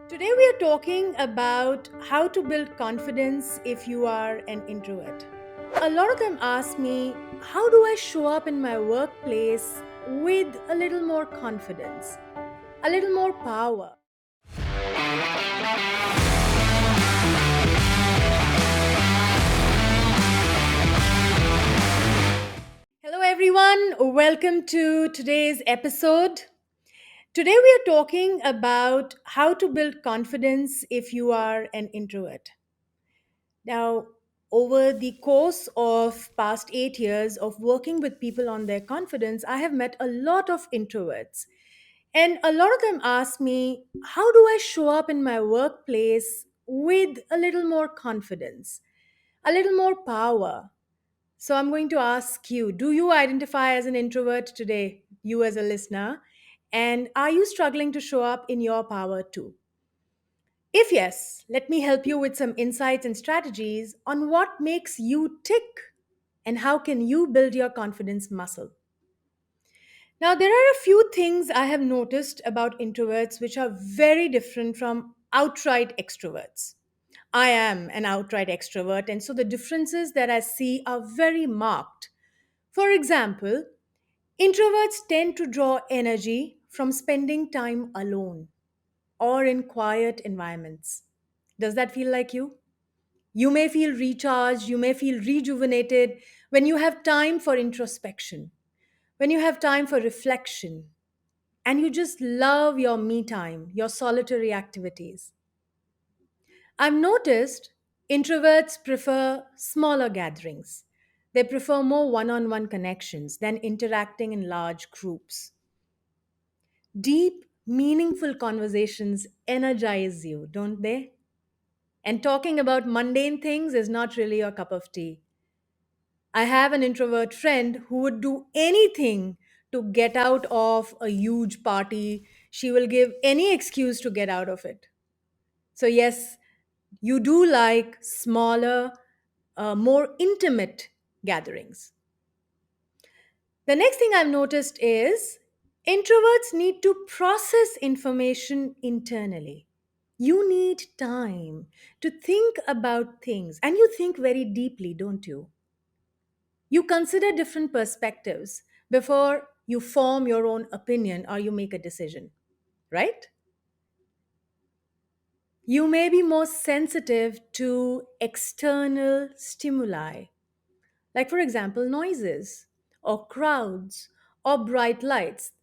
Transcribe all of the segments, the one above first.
Today, we are talking about how to build confidence if you are an introvert. A lot of them ask me, how do I show up in my workplace with a little more confidence, a little more power? Hello, everyone. Welcome to today's episode. Today, we are talking about how to build confidence if you are an introvert. Now, over the course of past 8 years of working with people on their confidence, I have met a lot of introverts. And a lot of them ask me, how do I show up in my workplace with a little more confidence, a little more power? So I'm going to ask you, do you identify as an introvert today, you as a listener? And are you struggling to show up in your power too? If yes, let me help you with some insights and strategies on what makes you tick and how can you build your confidence muscle. Now, there are a few things I have noticed about introverts which are very different from outright extroverts. I am an outright extrovert, and so the differences that I see are very marked. For example, introverts tend to draw energy from spending time alone or in quiet environments. Does that feel like you? You may feel recharged, you may feel rejuvenated when you have time for introspection, when you have time for reflection, and you just love your me time, your solitary activities. I've noticed introverts prefer smaller gatherings. They prefer more one on one connections than interacting in large groups. Deep, meaningful conversations energize you, don't they? And talking about mundane things is not really your cup of tea. I have an introvert friend who would do anything to get out of a huge party. She will give any excuse to get out of it. So, yes, you do like smaller, more intimate gatherings. The next thing I've noticed is introverts need to process information internally. You need time to think about things, and you think very deeply, don't you? You consider different perspectives before you form your own opinion or you make a decision, right? You may be more sensitive to external stimuli, like, for example, noises or crowds or bright lights.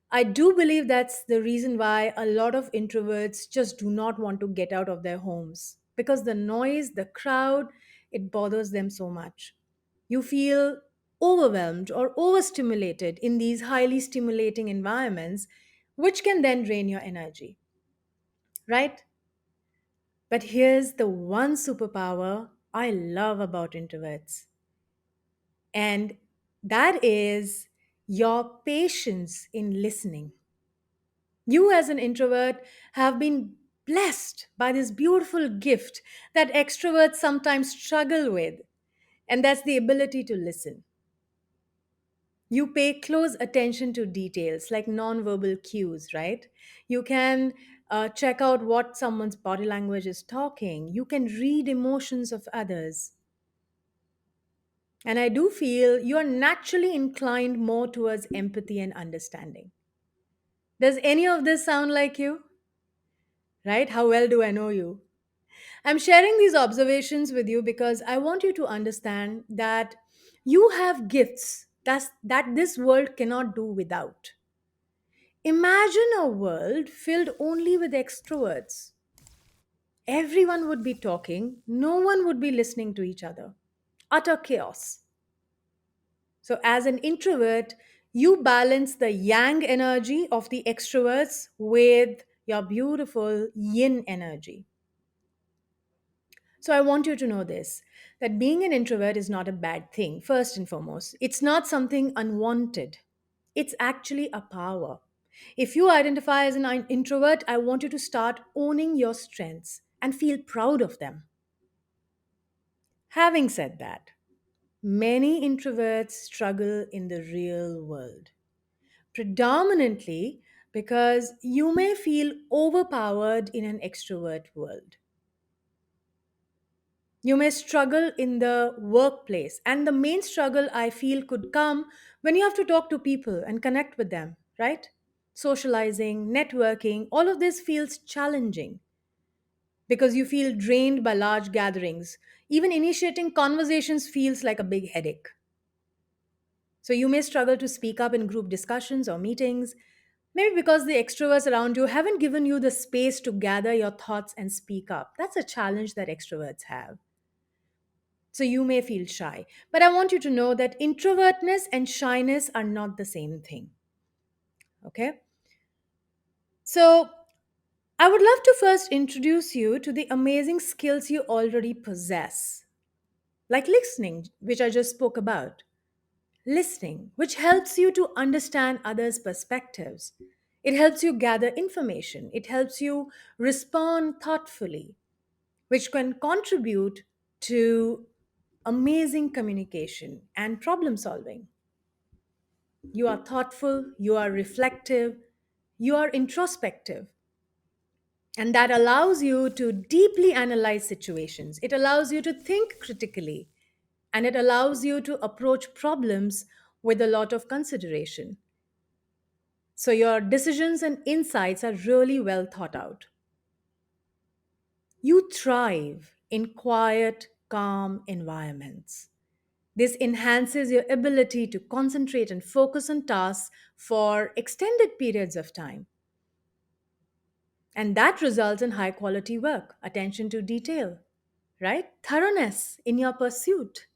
I do believe that's the reason why a lot of introverts just do not want to get out of their homes because the noise, the crowd, it bothers them so much. You feel overwhelmed or overstimulated in these highly stimulating environments, which can then drain your energy, right? But here's the one superpower I love about introverts, and that is your patience in listening. You, as an introvert, have been blessed by this beautiful gift that extroverts sometimes struggle with, and that's the ability to listen. You pay close attention to details like non-verbal cues, right? You can check out what someone's body language is talking. You can read emotions of others. And I do feel you are naturally inclined more towards empathy and understanding. Does any of this sound like you? Right? How well do I know you? I'm sharing these observations with you because I want you to understand that you have gifts that this world cannot do without. Imagine a world filled only with extroverts. Everyone would be talking, no one would be listening to each other. Utter chaos. So, as an introvert, you balance the yang energy of the extroverts with your beautiful yin energy. So, I want you to know this, that being an introvert is not a bad thing, first and foremost. It's not something unwanted, it's actually a power. If you identify as an introvert, I want you to start owning your strengths and feel proud of them. Having said that, many introverts struggle in the real world, predominantly because you may feel overpowered in an extrovert world. You may struggle in the workplace, and the main struggle I feel could come when you have to talk to people and connect with them, right? Socializing, networking, all of this feels challenging because you feel drained by large gatherings. Even initiating conversations feels like a big headache. So you may struggle to speak up in group discussions or meetings, maybe because the extroverts around you haven't given you the space to gather your thoughts and speak up. That's a challenge that extroverts have. So you may feel shy. But I want you to know that introvertness and shyness are not the same thing. Okay? So I would love to first introduce you to the amazing skills you already possess, like listening, which I just spoke about. Listening, which helps you to understand others' perspectives. It helps you gather information. It helps you respond thoughtfully, which can contribute to amazing communication and problem solving. You are thoughtful, you are reflective, you are introspective. And that allows you to deeply analyze situations. It allows you to think critically. And it allows you to approach problems with a lot of consideration. So your decisions and insights are really well thought out. You thrive in quiet, calm environments. This enhances your ability to concentrate and focus on tasks for extended periods of time. And that results in high quality work, attention to detail, right? Thoroughness in your pursuit.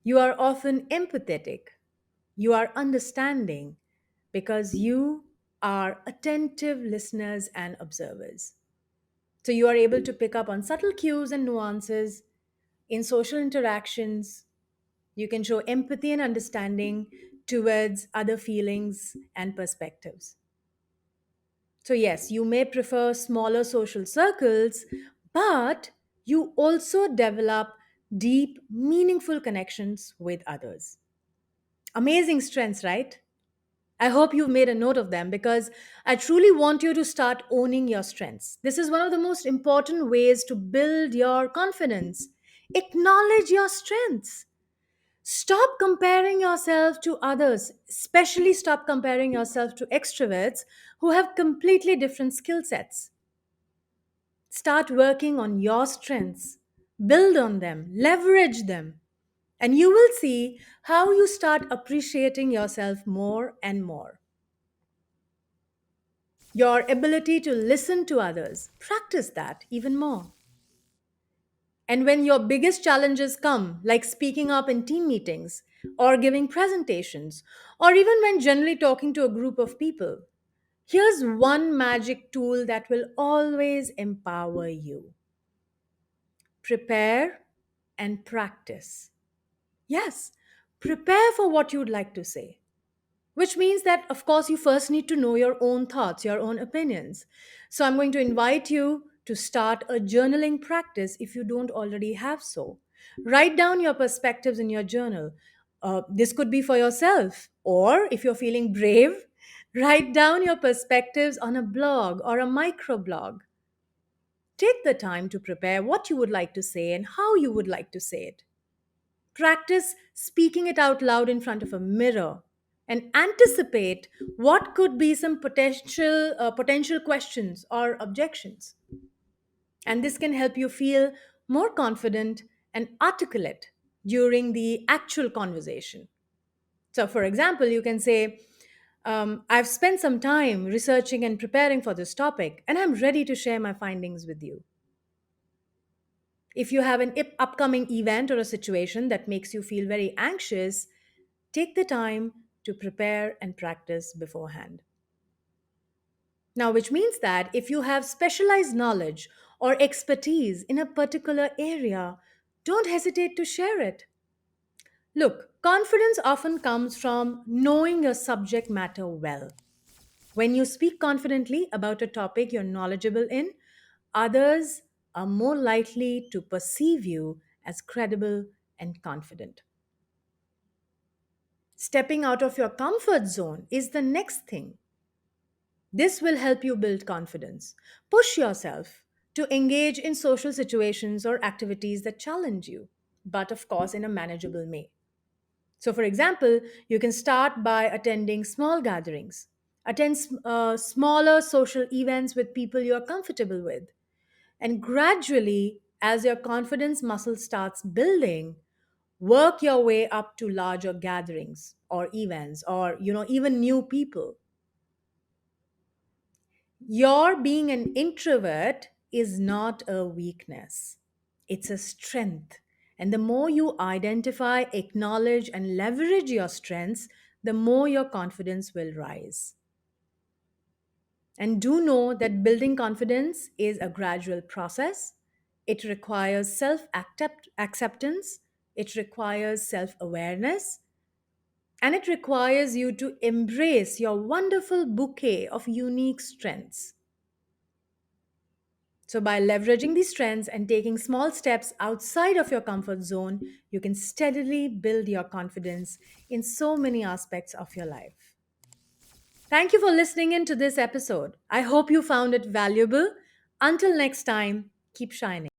You are often empathetic. You are understanding because you are attentive listeners and observers. So you are able to pick up on subtle cues and nuances in social interactions. You can show empathy and understanding towards other feelings and perspectives. So, yes, you may prefer smaller social circles, but you also develop deep, meaningful connections with others. Amazing strengths, right? I hope you've made a note of them because I truly want you to start owning your strengths. This is one of the most important ways to build your confidence. Acknowledge your strengths. Stop comparing yourself to others, especially stop comparing yourself to extroverts who have completely different skill sets. Start working on your strengths, build on them, leverage them, and you will see how you start appreciating yourself more and more. Your ability to listen to others, practice that even more. And when your biggest challenges come, like speaking up in team meetings, or giving presentations, or even when generally talking to a group of people, here's one magic tool that will always empower you: prepare and practice. Yes, prepare for what you'd like to say. Which means that, of course, you first need to know your own thoughts, your own opinions. So, I'm going to invite you to start a journaling practice if you don't already have so. Write down your perspectives in your journal. This could be for yourself, or if you're feeling brave, write down your perspectives on a blog or a microblog. Take the time to prepare what you would like to say and how you would like to say it. Practice speaking it out loud in front of a mirror and anticipate what could be some potential questions or objections. And this can help you feel more confident and articulate during the actual conversation. So, for example, you can say, I've spent some time researching and preparing for this topic, and I'm ready to share my findings with you. If you have an upcoming event or a situation that makes you feel very anxious, take the time to prepare and practice beforehand. Now, which means that if you have specialized knowledge or expertise in a particular area, don't hesitate to share it. Look, confidence often comes from knowing your subject matter well. When you speak confidently about a topic you're knowledgeable in, others are more likely to perceive you as credible and confident. Stepping out of your comfort zone is the next thing. This will help you build confidence. Push yourself to engage in social situations or activities that challenge you, but of course, in a manageable way. So, for example, you can start by attending small gatherings, attend smaller social events with people you are comfortable with, and gradually, as your confidence muscle starts building, work your way up to larger gatherings or events or even new people. Your being an introvert is not a weakness, it's a strength. And the more you identify, acknowledge, and leverage your strengths, the more your confidence will rise. And do know that building confidence is a gradual process. It requires self acceptance, it requires self awareness, and it requires you to embrace your wonderful bouquet of unique strengths. So, by leveraging these strengths and taking small steps outside of your comfort zone, you can steadily build your confidence in so many aspects of your life. Thank you for listening in to this episode. I hope you found it valuable. Until next time, keep shining.